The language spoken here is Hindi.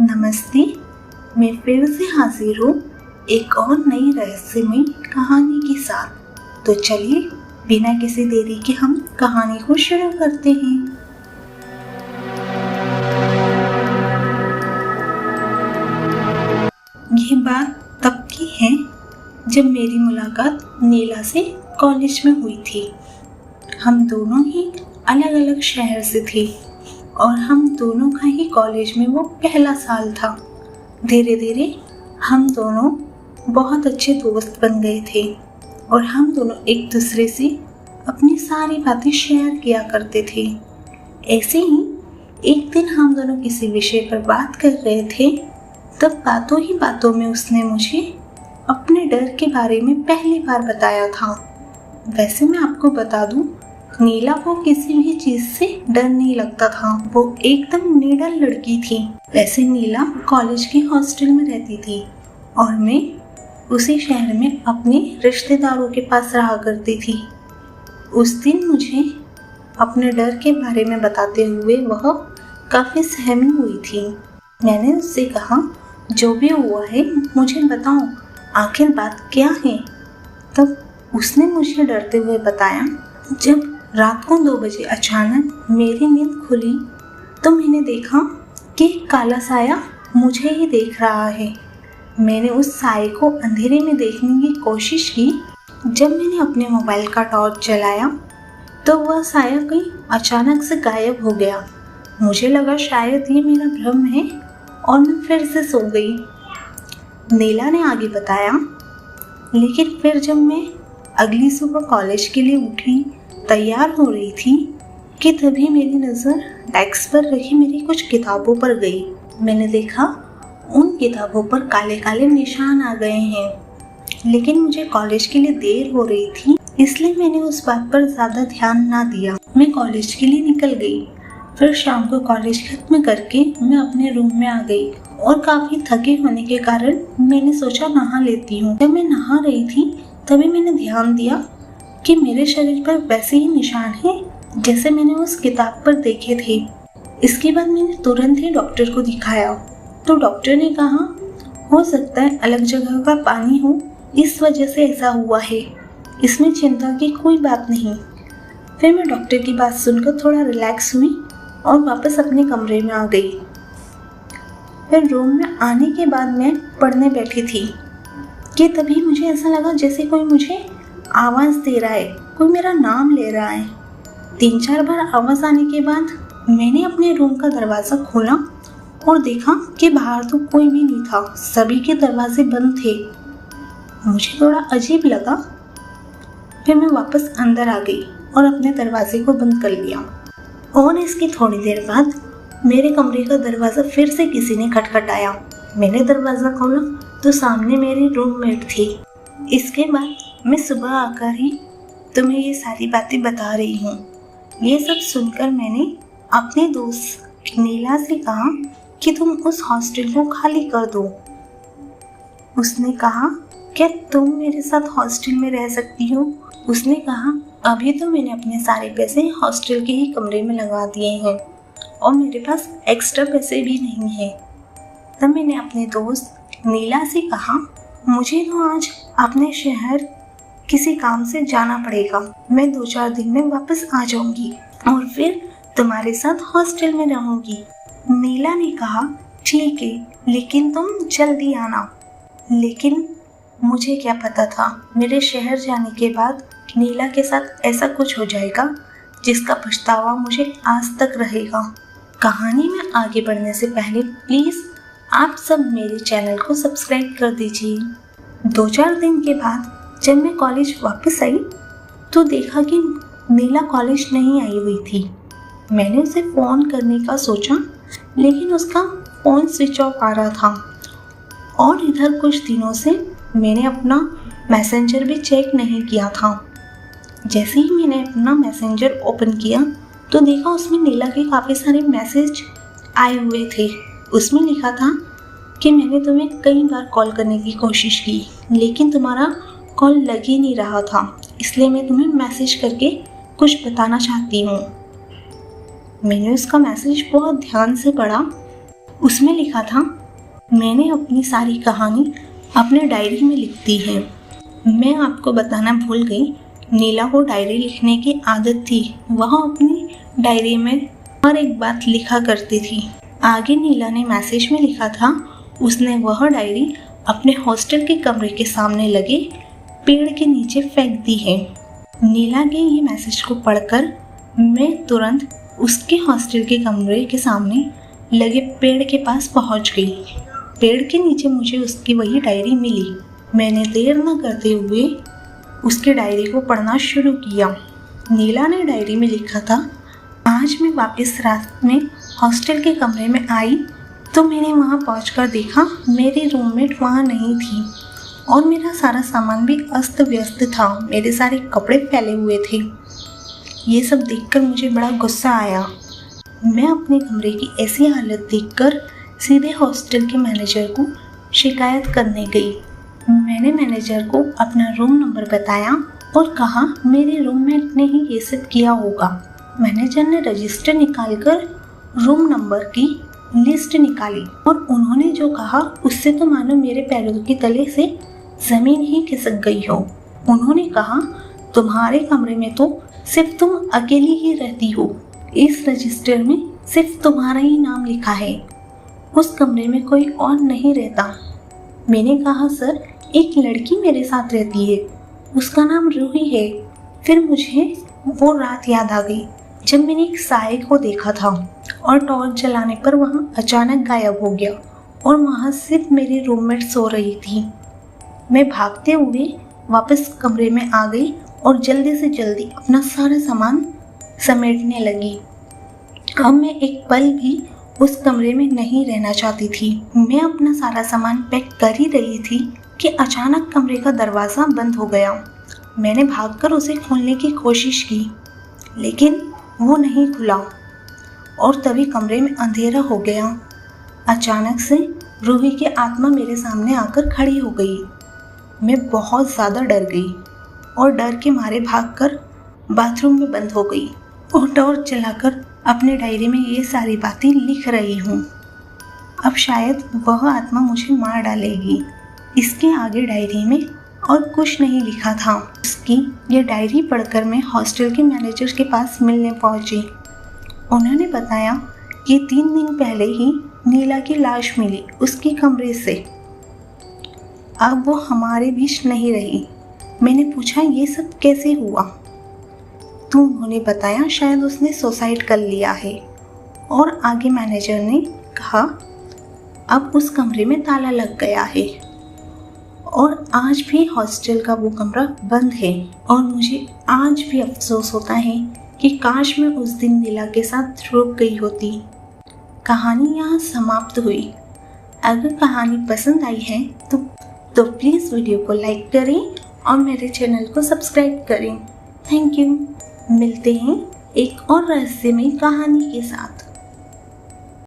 नमस्ते। मैं फिर से हाजिर हूँ एक और नई रहस्यमय कहानी के साथ। तो चलिए बिना किसी देरी के हम कहानी को शुरू करते हैं। ये बात तब की है जब मेरी मुलाकात नीला से कॉलेज में हुई थी। हम दोनों ही अलग अलग शहर से थे और हम दोनों का ही कॉलेज में वो पहला साल था। धीरे धीरे हम दोनों बहुत अच्छे दोस्त बन गए थे और हम दोनों एक दूसरे से अपनी सारी बातें शेयर किया करते थे। ऐसे ही एक दिन हम दोनों किसी विषय पर बात कर रहे थे, तब बातों ही बातों में उसने मुझे अपने डर के बारे में पहली बार बताया था। वैसे मैं आपको बता दूं, नीला को किसी भी चीज से डर नहीं लगता था। वो एकदम निडर लड़की थी। वैसे नीला कॉलेज के हॉस्टल में रहती थी और मैं उसी शहर में अपने रिश्तेदारों के पास रहा करती थी। उस दिन मुझे अपने डर के बारे में बताते हुए वह काफ़ी सहमी हुई थी। मैंने उससे कहा, जो भी हुआ है मुझे बताओ, आखिर बात क्या है। तब उसने मुझे डरते हुए बताया, जब रात को 2 बजे अचानक मेरी नींद खुली तो मैंने देखा कि काला साया मुझे ही देख रहा है। मैंने उस साये को अंधेरे में देखने की कोशिश की। जब मैंने अपने मोबाइल का टॉर्च जलाया तो वह साया कहीं अचानक से गायब हो गया। मुझे लगा शायद ये मेरा भ्रम है और मैं फिर से सो गई। नीला ने आगे बताया, लेकिन फिर जब मैं अगली सुबह कॉलेज के लिए उठी, तैयार हो रही थी कि तभी मेरी नज़र डेस्क पर रखी मेरी कुछ किताबों पर गई। मैंने देखा उन किताबों पर काले काले निशान आ गए हैं, लेकिन मुझे कॉलेज के लिए देर हो रही थी, इसलिए मैंने उस बात पर ज़्यादा ध्यान ना दिया। मैं कॉलेज के लिए निकल गई। फिर शाम को कॉलेज खत्म करके मैं अपने रूम में आ गई और काफ़ी थके होने के कारण मैंने सोचा नहा लेती हूँ। जब मैं नहा रही थी तभी मैंने ध्यान दिया कि मेरे शरीर पर वैसे ही निशान हैं जैसे मैंने उस किताब पर देखे थे। इसके बाद मैंने तुरंत ही डॉक्टर को दिखाया तो डॉक्टर ने कहा, हो सकता है अलग जगह का पानी हो, इस वजह से ऐसा हुआ है, इसमें चिंता की कोई बात नहीं। फिर मैं डॉक्टर की बात सुनकर थोड़ा रिलैक्स हुई और वापस अपने कमरे में आ गई। फिर रूम में आने के बाद मैं पढ़ने बैठी थी कि तभी मुझे ऐसा लगा जैसे कोई मुझे आवाज़ दे रहा है, कोई मेरा नाम ले रहा है। 3-4 बार आवाज़ आने के बाद मैंने अपने रूम का दरवाज़ा खोला और देखा कि बाहर तो कोई भी नहीं था, सभी के दरवाजे बंद थे। मुझे थोड़ा अजीब लगा। फिर मैं वापस अंदर आ गई और अपने दरवाजे को बंद कर लिया। और इसकी थोड़ी देर बाद मेरे कमरे का दरवाज़ा फिर से किसी ने खटखटाया। मैंने दरवाज़ा खोला तो सामने मेरी रूममेट थी। इसके बाद मैं सुबह आकर ही तुम्हें ये सारी बातें बता रही हूँ। ये सब सुनकर मैंने अपने दोस्त नीला से कहा कि तुम उस हॉस्टल को खाली कर दो। उसने कहा, क्या तुम मेरे साथ हॉस्टल में रह सकती हो? उसने कहा, अभी तो मैंने अपने सारे पैसे हॉस्टल के ही कमरे में लगा दिए हैं और मेरे पास एक्स्ट्रा पैसे भी नहीं हैं। तब मैंने अपने दोस्त नीला से कहा, मुझे तो आज अपने शहर किसी काम से जाना पड़ेगा। मैं 2-4 दिन में वापस आ जाऊंगी और फिर तुम्हारे साथ हॉस्टल में रहूंगी। नीला ने कहा, ठीक है, लेकिन तुम जल्दी आना। लेकिन मुझे क्या पता था मेरे शहर जाने के बाद नीला के साथ ऐसा कुछ हो जाएगा जिसका पछतावा मुझे आज तक रहेगा। कहानी में आगे बढ़ने से पहले प्लीज़ आप सब मेरे चैनल को सब्सक्राइब कर दीजिए। 2-4 दिन के बाद जब मैं कॉलेज वापस आई तो देखा कि नीला कॉलेज नहीं आई हुई थी। मैंने उसे फ़ोन करने का सोचा, लेकिन उसका फ़ोन स्विच ऑफ आ रहा था। और इधर कुछ दिनों से मैंने अपना मैसेंजर भी चेक नहीं किया था। जैसे ही मैंने अपना मैसेंजर ओपन किया तो देखा उसमें नीला के काफ़ी सारे मैसेज आए हुए थे। उसमें लिखा था कि मैंने तुम्हें कई बार कॉल करने की कोशिश की, लेकिन तुम्हारा कॉल लग ही नहीं रहा था, इसलिए मैं तुम्हें मैसेज करके कुछ बताना चाहती हूँ। मैंने उसका मैसेज बहुत ध्यान से पढ़ा उसमें लिखा था, मैंने अपनी सारी कहानी अपने डायरी में लिख दी है। मैं आपको बताना भूल गई, नीला को डायरी लिखने की आदत थी। वह अपनी डायरी में हर एक बात लिखा करती थी। आगे नीला ने मैसेज में लिखा था, उसने वह डायरी अपने हॉस्टल के कमरे के सामने लगे पेड़ के नीचे फेंक दी है। नीला के ये मैसेज को पढ़कर मैं तुरंत उसके हॉस्टल के कमरे के सामने लगे पेड़ के पास पहुंच गई। पेड़ के नीचे मुझे उसकी वही डायरी मिली। मैंने देर न करते हुए उसकी डायरी को पढ़ना शुरू किया। नीला ने डायरी में लिखा था, आज मैं वापस रात में हॉस्टल के कमरे में आई तो मैंने वहाँ पहुँचकर देखा मेरी रूममेट वहाँ नहीं थी और मेरा सारा सामान भी अस्त व्यस्त था। मेरे सारे कपड़े फैले हुए थे। ये सब देखकर मुझे बड़ा गुस्सा आया। मैं अपने कमरे की ऐसी हालत देखकर सीधे हॉस्टल के मैनेजर को शिकायत करने गई। मैंने मैनेजर को अपना रूम नंबर बताया और कहा मेरे रूममेट ने ही ये सब किया होगा। मैनेजर ने रजिस्टर निकालकर रूम नंबर की लिस्ट निकाली और उन्होंने जो कहा उससे तो मानो मेरे पैरों के तले से ज़मीन ही खिसक गई हो। उन्होंने कहा, तुम्हारे कमरे में तो सिर्फ तुम अकेली ही रहती हो। इस रजिस्टर में सिर्फ तुम्हारा ही नाम लिखा है, उस कमरे में कोई और नहीं रहता। मैंने कहा, सर एक लड़की मेरे साथ रहती है, उसका नाम रूही है। फिर मुझे वो रात याद आ गई जब मैंने एक साये को देखा था और टॉर्च जलाने पर वहाँ अचानक गायब हो गया और वहाँ सिर्फ मेरी रूममेट सो रही थी। मैं भागते हुए वापस कमरे में आ गई और जल्दी से जल्दी अपना सारा सामान समेटने लगी। अब मैं एक पल भी उस कमरे में नहीं रहना चाहती थी। मैं अपना सारा सामान पैक कर ही रही थी कि अचानक कमरे का दरवाज़ा बंद हो गया। मैंने भागकर उसे खोलने की कोशिश की, लेकिन वो नहीं खुला और तभी कमरे में अंधेरा हो गया। अचानक से रूही की आत्मा मेरे सामने आकर खड़ी हो गई। मैं बहुत ज़्यादा डर गई और डर के मारे भागकर बाथरूम में बंद हो गई और टॉर्च जलाकर अपनी डायरी में ये सारी बातें लिख रही हूँ। अब शायद वह आत्मा मुझे मार डालेगी। इसके आगे डायरी में और कुछ नहीं लिखा था। उसकी ये डायरी पढ़कर मैं हॉस्टल के मैनेजर के पास मिलने पहुंची। उन्होंने बताया कि 3 दिन पहले ही नीला की लाश मिली उसके कमरे से। अब वो हमारे बीच नहीं रही। मैंने पूछा, ये सब कैसे हुआ? तो उन्होंने बताया शायद उसने सुसाइड कर लिया है। और आगे मैनेजर ने कहा, अब उस कमरे में ताला लग गया है और आज भी हॉस्टल का वो कमरा बंद है। और मुझे आज भी अफसोस होता है कि काश मैं उस दिन नीला के साथ रुक गई होती। कहानी यहाँ समाप्त हुई। अगर कहानी पसंद आई है तो प्लीज़ वीडियो को लाइक करें और मेरे चैनल को सब्सक्राइब करें। Thank you. मिलते हैं एक और रहस्यमयी कहानी के साथ।